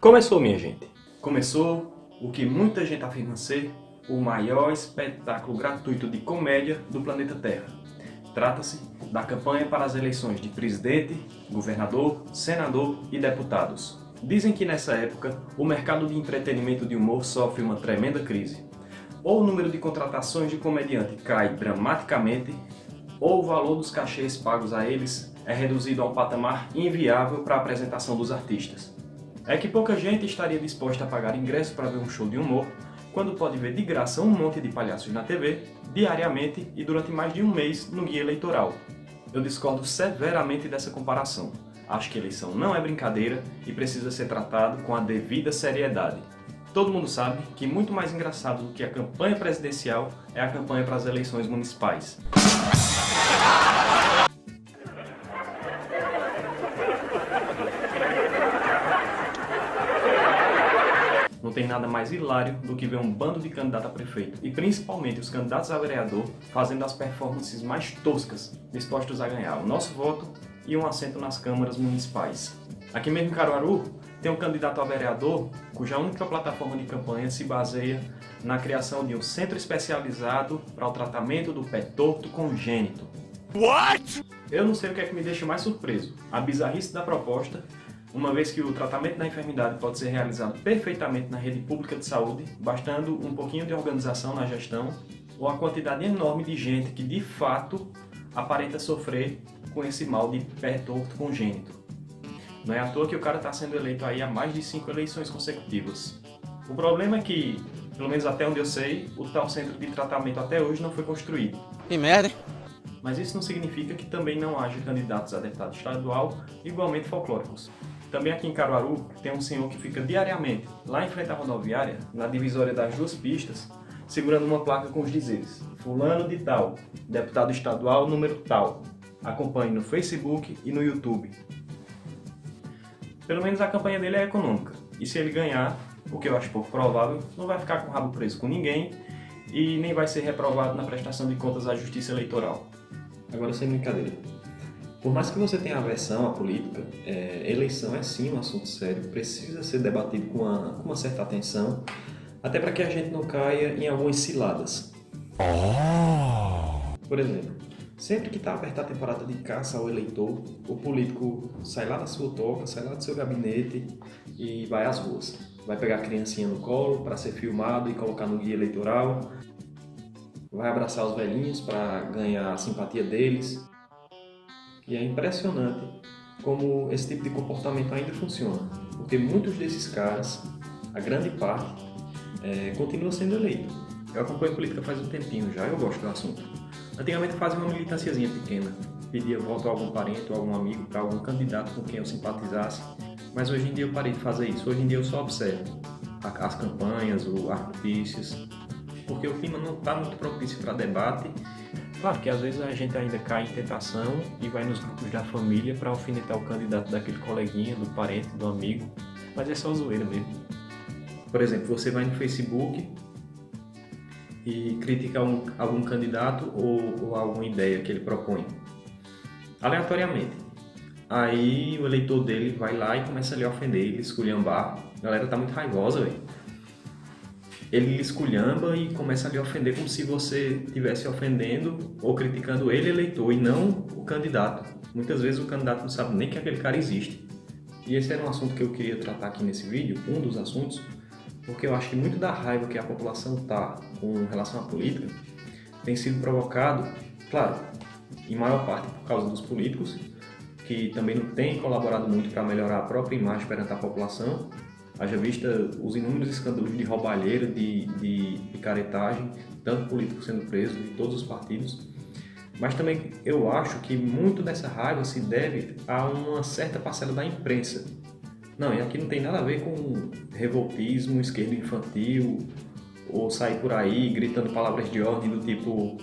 Começou, minha gente. Começou o que muita gente afirma ser o maior espetáculo gratuito de comédia do planeta Terra. Trata-se da campanha para as eleições de presidente, governador, senador e deputados. Dizem que nessa época o mercado de entretenimento de humor sofre uma tremenda crise. Ou o número de contratações de comediante cai dramaticamente, ou o valor dos cachês pagos a eles é reduzido a um patamar inviável para a apresentação dos artistas. É que pouca gente estaria disposta a pagar ingresso para ver um show de humor, quando pode ver de graça um monte de palhaços na TV, diariamente e durante mais de um mês no guia eleitoral. Eu discordo severamente dessa comparação. Acho que eleição não é brincadeira e precisa ser tratado com a devida seriedade. Todo mundo sabe que muito mais engraçado do que a campanha presidencial é a campanha para as eleições municipais. Não tem nada mais hilário do que ver um bando de candidato a prefeito, e principalmente os candidatos a vereador, fazendo as performances mais toscas, dispostos a ganhar o nosso voto e um assento nas câmaras municipais. Aqui mesmo em Caruaru, tem um candidato a vereador cuja única plataforma de campanha se baseia na criação de um centro especializado para o tratamento do pé torto congênito. What? Eu não sei o que é que me deixa mais surpreso, a bizarrice da proposta, uma vez que o tratamento da enfermidade pode ser realizado perfeitamente na rede pública de saúde, bastando um pouquinho de organização na gestão, ou a quantidade enorme de gente que de fato aparenta sofrer com esse mal de pé torto congênito. Não é à toa que o cara está sendo eleito aí há mais de 5 eleições consecutivas. O problema é que, pelo menos até onde eu sei, o tal centro de tratamento até hoje não foi construído. Que merda, hein? Mas isso não significa que também não haja candidatos a deputado estadual igualmente folclóricos. Também aqui em Caruaru tem um senhor que fica diariamente lá em frente à rodoviária, na divisória das duas pistas, segurando uma placa com os dizeres: fulano de tal, deputado estadual número tal. Acompanhe no Facebook e no YouTube. Pelo menos a campanha dele é econômica, e se ele ganhar, o que eu acho pouco provável, não vai ficar com o rabo preso com ninguém e nem vai ser reprovado na prestação de contas à Justiça Eleitoral. Agora, sem brincadeira. Por mais que você tenha aversão à política, eleição é sim um assunto sério, precisa ser debatido com uma certa atenção, até para que a gente não caia em algumas ciladas. Por exemplo, sempre que está apertada a temporada de caça ao eleitor, o político sai lá da sua toca, sai lá do seu gabinete e vai às ruas. Vai pegar a criancinha no colo para ser filmado e colocar no guia eleitoral, vai abraçar os velhinhos para ganhar a simpatia deles. E é impressionante como esse tipo de comportamento ainda funciona, porque muitos desses caras, a grande parte, continua sendo eleito. Eu acompanho política faz um tempinho já, eu gosto do assunto. Antigamente eu fazia uma militânciazinha pequena, pedia voto a algum parente ou algum amigo para algum candidato com quem eu simpatizasse, mas hoje em dia eu parei de fazer isso. Hoje em dia eu só observo as campanhas, as notícias, porque o clima não está muito propício para debate. Claro que às vezes a gente ainda cai em tentação e vai nos grupos da família para alfinetar o candidato daquele coleguinha, do parente, do amigo, mas é só zoeira mesmo. Por exemplo, você vai no Facebook e critica algum candidato ou alguma ideia que ele propõe, aleatoriamente. Aí o eleitor dele vai lá e começa a lhe ofender, ele esculhambar. A galera tá muito raivosa, velho. Ele lhe esculhamba e começa a lhe ofender como se você estivesse ofendendo ou criticando ele, eleitor, e não o candidato. Muitas vezes o candidato não sabe nem que aquele cara existe. E esse era um assunto que eu queria tratar aqui nesse vídeo, um dos assuntos, porque eu acho que muito da raiva que a população tá com relação à política tem sido provocado, claro, em maior parte por causa dos políticos, que também não têm colaborado muito para melhorar a própria imagem perante a população. Haja vista os inúmeros escândalos de roubalheira, de picaretagem, tanto políticos sendo presos, de todos os partidos. Mas também eu acho que muito dessa raiva se deve a uma certa parcela da imprensa. Não, e aqui não tem nada a ver com revoltismo, esquerdo infantil, ou sair por aí gritando palavras de ordem do tipo...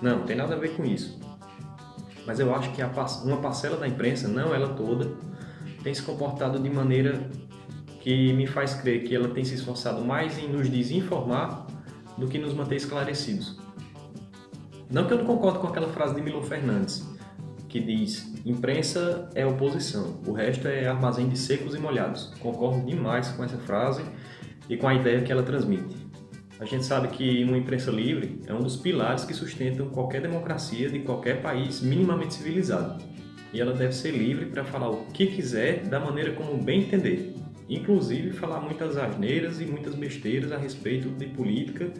Não tem nada a ver com isso. Mas eu acho que uma parcela da imprensa, não ela toda, tem se comportado de maneira que me faz crer que ela tem se esforçado mais em nos desinformar do que nos manter esclarecidos. Não que eu não concordo com aquela frase de Milor Fernandes, que diz: imprensa é oposição, o resto é armazém de secos e molhados. Concordo demais com essa frase e com a ideia que ela transmite. A gente sabe que uma imprensa livre é um dos pilares que sustentam qualquer democracia de qualquer país minimamente civilizado. E ela deve ser livre para falar o que quiser, da maneira como bem entender. Inclusive falar muitas asneiras e muitas besteiras a respeito de política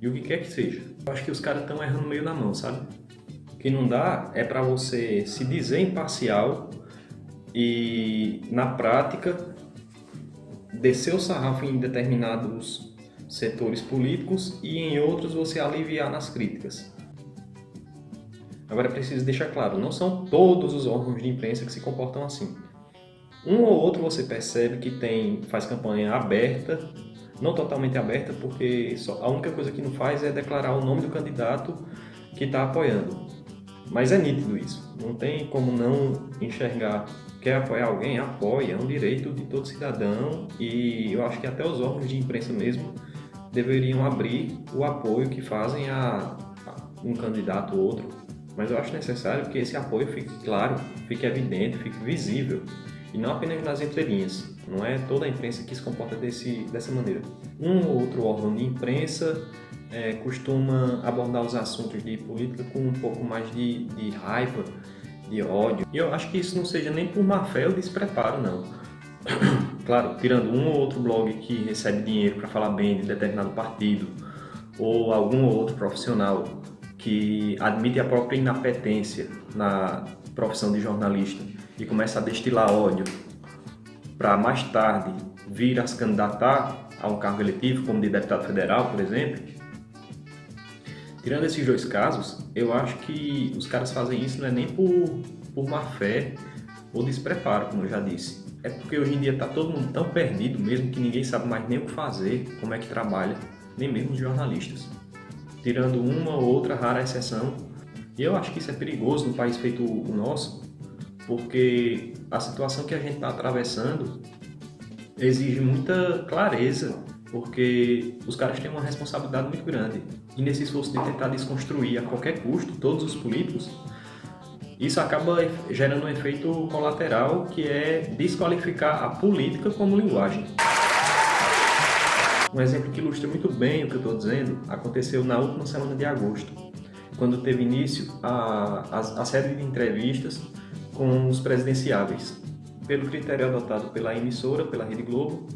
e o que quer que seja. Eu acho que os caras estão errando meio na mão, sabe? O que não dá é para você se dizer imparcial e, na prática, descer o sarrafo em determinados setores políticos e em outros você aliviar nas críticas. Agora é preciso deixar claro, não são todos os órgãos de imprensa que se comportam assim. Um ou outro você percebe que faz campanha aberta, não totalmente aberta, porque a única coisa que não faz é declarar o nome do candidato que está apoiando. Mas é nítido isso, não tem como não enxergar. Quer apoiar alguém? Apoia, é um direito de todo cidadão e eu acho que até os órgãos de imprensa mesmo deveriam abrir o apoio que fazem a um candidato ou outro. Mas eu acho necessário que esse apoio fique claro, fique evidente, fique visível e não apenas nas entrelinhas. Não é toda a imprensa que se comporta dessa maneira. Um ou outro órgão de imprensa costuma abordar os assuntos de política com um pouco mais de raiva, de ódio. E eu acho que isso não seja nem por má fé ou despreparo, não. Claro, tirando um ou outro blog que recebe dinheiro para falar bem de determinado partido, ou algum ou outro profissional que admite a própria inapetência na profissão de jornalista e começa a destilar ódio para mais tarde vir a se candidatar a um cargo eletivo, como de deputado federal, por exemplo. Tirando esses dois casos, eu acho que os caras fazem isso não é nem por má fé ou despreparo, como eu já disse. É porque hoje em dia está todo mundo tão perdido mesmo que ninguém sabe mais nem o que fazer, como é que trabalha, nem mesmo os jornalistas. Tirando uma ou outra rara exceção. E eu acho que isso é perigoso num país feito o nosso, porque a situação que a gente está atravessando exige muita clareza, porque os caras têm uma responsabilidade muito grande. E nesse esforço de tentar desconstruir a qualquer custo todos os políticos, isso acaba gerando um efeito colateral que é desqualificar a política como linguagem. Um exemplo que ilustra muito bem o que eu estou dizendo aconteceu na última semana de agosto, quando teve início a série de entrevistas com os presidenciáveis. Pelo critério adotado pela emissora, pela Rede Globo,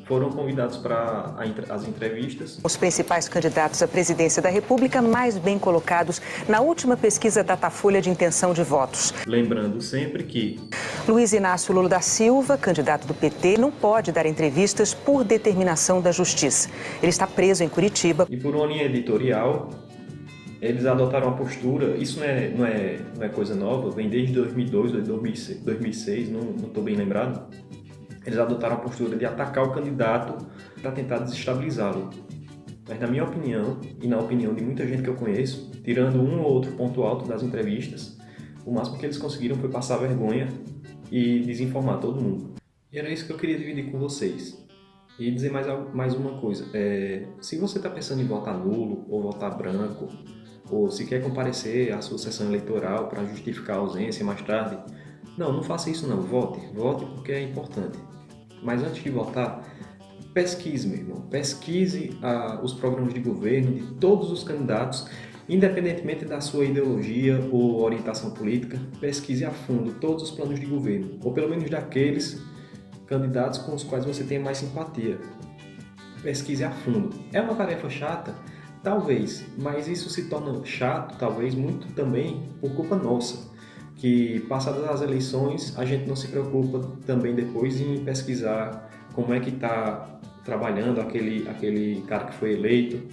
foram convidados para as entrevistas os principais candidatos à presidência da República mais bem colocados na última pesquisa Datafolha de intenção de votos. Lembrando sempre que Luiz Inácio Lula da Silva, candidato do PT, não pode dar entrevistas por determinação da Justiça. Ele está preso em Curitiba. E por uma linha editorial, eles adotaram a postura, isso não é coisa nova, vem desde 2002 ou 2006, não estou bem lembrado. Eles adotaram a postura de atacar o candidato para tentar desestabilizá-lo. Mas na minha opinião, e na opinião de muita gente que eu conheço, tirando um ou outro ponto alto das entrevistas, o máximo que eles conseguiram foi passar vergonha e desinformar todo mundo. E era isso que eu queria dividir com vocês. E dizer mais uma coisa, se você está pensando em votar nulo ou votar branco, ou se quer comparecer à sua sessão eleitoral para justificar a ausência mais tarde, não faça isso não, vote porque é importante. Mas antes de votar, pesquise, meu irmão, pesquise os programas de governo de todos os candidatos, independentemente da sua ideologia ou orientação política, pesquise a fundo todos os planos de governo, ou pelo menos daqueles candidatos com os quais você tem mais simpatia. Pesquise a fundo. É uma tarefa chata? Talvez, mas isso se torna chato, talvez, muito também por culpa nossa, que passadas as eleições a gente não se preocupa também depois em pesquisar como é que está trabalhando aquele cara que foi eleito,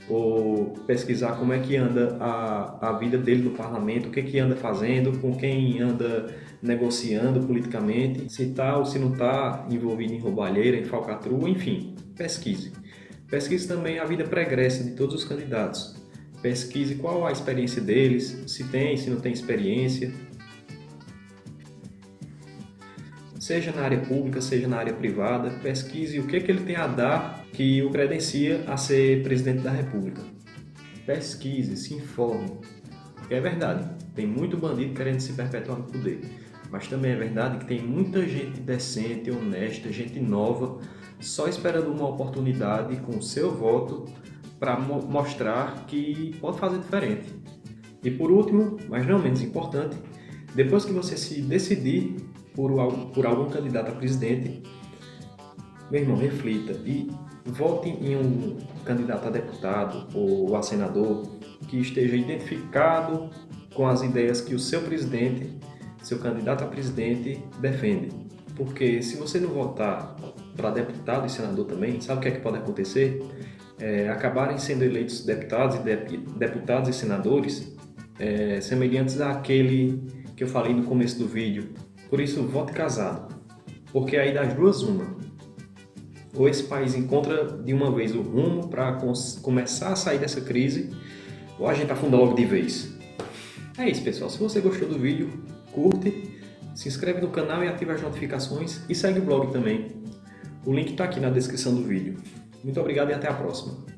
ou pesquisar como é que anda a vida dele no parlamento, o que anda fazendo, com quem anda negociando politicamente, se está ou se não está envolvido em roubalheira, em falcatrua, enfim, pesquise. Pesquise também a vida pregressa de todos os candidatos. Pesquise qual a experiência deles, se tem, se não tem experiência. Seja na área pública, seja na área privada, pesquise o que ele tem a dar que o credencia a ser presidente da República. Pesquise, se informe, porque é verdade. Tem muito bandido querendo se perpetuar no poder. Mas também é verdade que tem muita gente decente, honesta, gente nova, só esperando uma oportunidade com o seu voto para mostrar que pode fazer diferente. E por último, mas não menos importante, depois que você se decidir por algum candidato a presidente, meu irmão, reflita e vote em um candidato a deputado ou a senador que esteja identificado com as ideias que o seu presidente, seu candidato a presidente, defende. Porque se você não votar para deputado e senador também, sabe o que é que pode acontecer? Acabarem sendo eleitos deputados e senadores semelhantes àquele que eu falei no começo do vídeo. Por isso, vote casado. Porque aí das duas, uma. Ou esse país encontra de uma vez o rumo para começar a sair dessa crise, ou a gente afunda logo de vez. É isso, pessoal. Se você gostou do vídeo, curte, se inscreve no canal e ativa as notificações e segue o blog também. O link está aqui na descrição do vídeo. Muito obrigado e até a próxima.